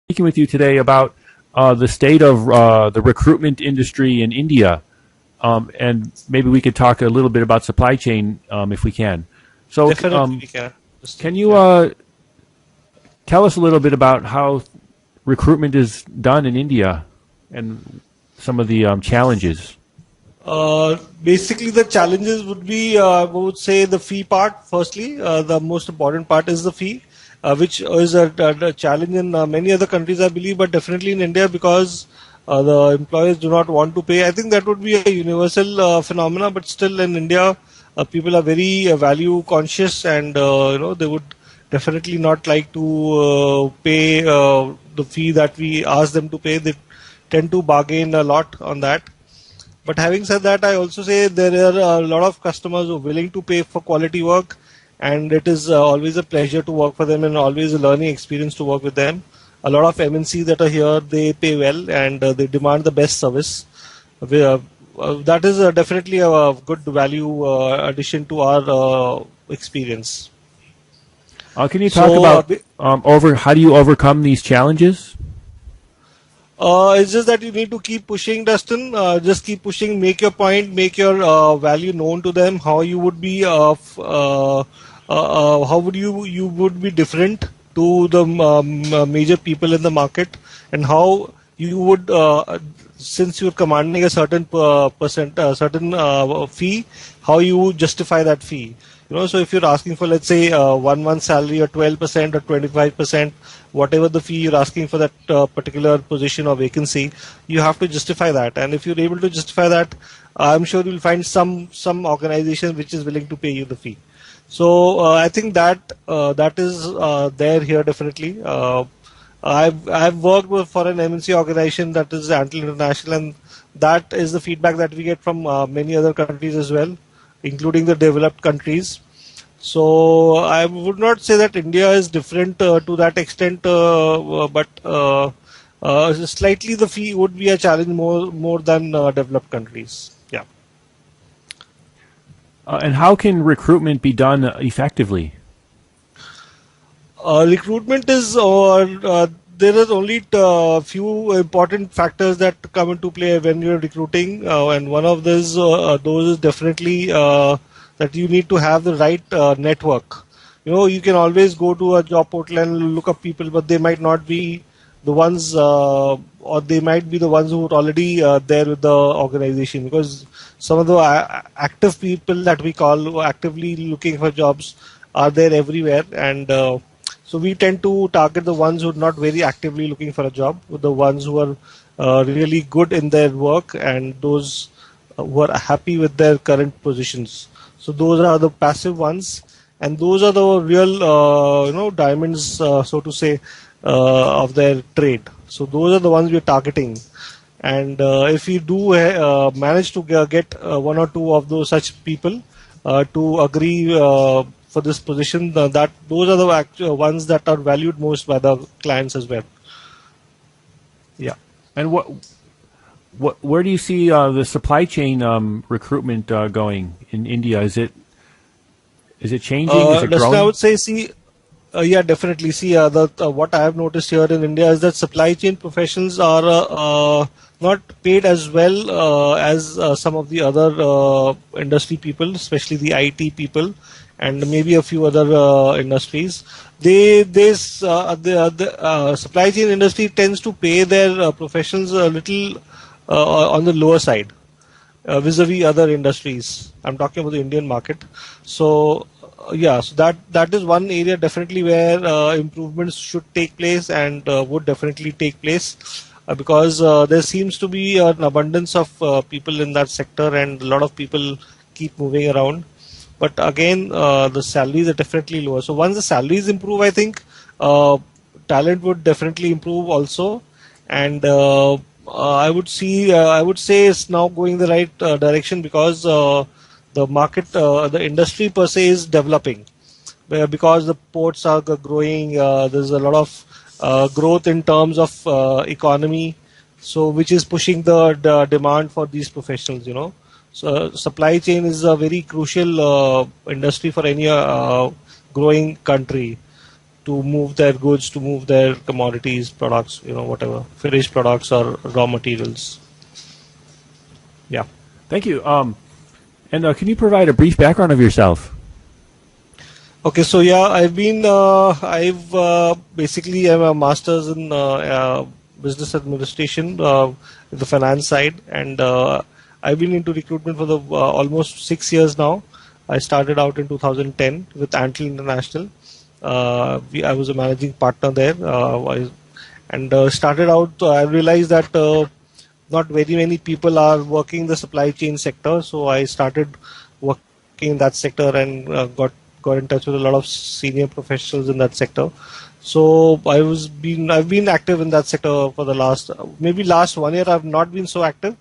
speaking with you today about the state of the recruitment industry in India, and maybe we could talk a little bit about supply chain if we can. So, Definitely we can. can you Yeah. tell us a little bit about how recruitment is done in India and some of the challenges? Basically, the challenges would be, I would say, the fee part. Firstly, the most important part is the fee, which is a challenge in many other countries, I believe, but definitely in India because the employers do not want to pay. I think that would be a universal phenomena, but still in India, people are very value conscious, and they would definitely not like to pay the fee that we ask them to pay. They tend to bargain a lot on that. But having said that, I also say there are a lot of customers who are willing to pay for quality work, and it is always a pleasure to work for them and always a learning experience to work with them. A lot of MNCs that are here, they pay well and they demand the best service. That is definitely a good value addition to our experience. Can you talk So, about over how do you overcome these challenges? It's just that you need to keep pushing, Dustin. Just keep pushing. Make your point. Make your value known to them. How you would be, how would you would be different to the major people in the market, and how you would, since you're commanding a certain certain fee, how you would justify that fee. So if you're asking for, let's say, 1 month salary or 12% or 25%, whatever the fee you're asking for that particular position or vacancy, you have to justify that. And if you're able to justify that, I'm sure you'll find some organization which is willing to pay you the fee. So I think that is there here definitely. I've worked for an MNC organization that is Antel International, and that is the feedback that we get from many other countries as well, including the developed countries. So I would not say that India is different to that extent, but slightly the fee would be a challenge more than developed countries. Yeah. And how can recruitment be done effectively? Recruitment is, there are only few important factors that come into play when you're recruiting, and one of those is definitely that you need to have the right network. You can always go to a job portal and look up people, but they might not be the ones, or they might be the ones who are already there with the organization, because some of the active people that we call who are actively looking for jobs are there everywhere, and so we tend to target the ones who are not very actively looking for a job, the ones who are really good in their work, and those who are happy with their current positions. So those are the passive ones, and those are the real, diamonds, so to say, of their trade. So those are the ones we're targeting. And if we do manage to get one or two of those such people to agree for this position, that those are the actual ones that are valued most by the clients as well. Yeah. And where do you see the supply chain recruitment going in India? Is it changing? Is it Dustin, growing? I would say, see, yeah, definitely. See, what I have noticed here in India is that supply chain professionals are not paid as well as some of the other industry people, especially the IT people, and maybe a few other industries. The supply chain industry tends to pay their professionals a little on the lower side vis-a-vis other industries. I'm talking about the Indian market. So yeah, so that is one area definitely where improvements should take place, and would definitely take place, because there seems to be an abundance of people in that sector, and a lot of people keep moving around. But again, the salaries are definitely lower. So once the salaries improve, I think talent would definitely improve also, and I would say it's now going the right direction, because the market, the industry per se is developing, because the ports are growing. There's a lot of growth in terms of economy, so which is pushing the demand for these professionals. So supply chain is a very crucial industry for any growing country to move their goods, to move their commodities, products, whatever, finished products or raw materials. Yeah. Thank you. And can you provide a brief background of yourself? Okay, so yeah, I've basically I'm a master's in business administration, the finance side, and I've been into recruitment for the almost 6 years now. I started out in 2010 with Antle International. I was a managing partner there, and started out. I realized that not very many people are working in the supply chain sector, so I started working in that sector and got in touch with a lot of senior professionals in that sector. So I've been active in that sector for the last 1 year. I've not been so active,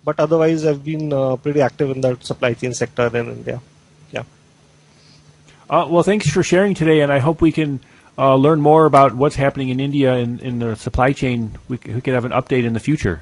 but otherwise I've been pretty active in that supply chain sector in India. Yeah. Well, thanks for sharing today, and I hope we can learn more about what's happening in India in the supply chain. We could have an update in the future.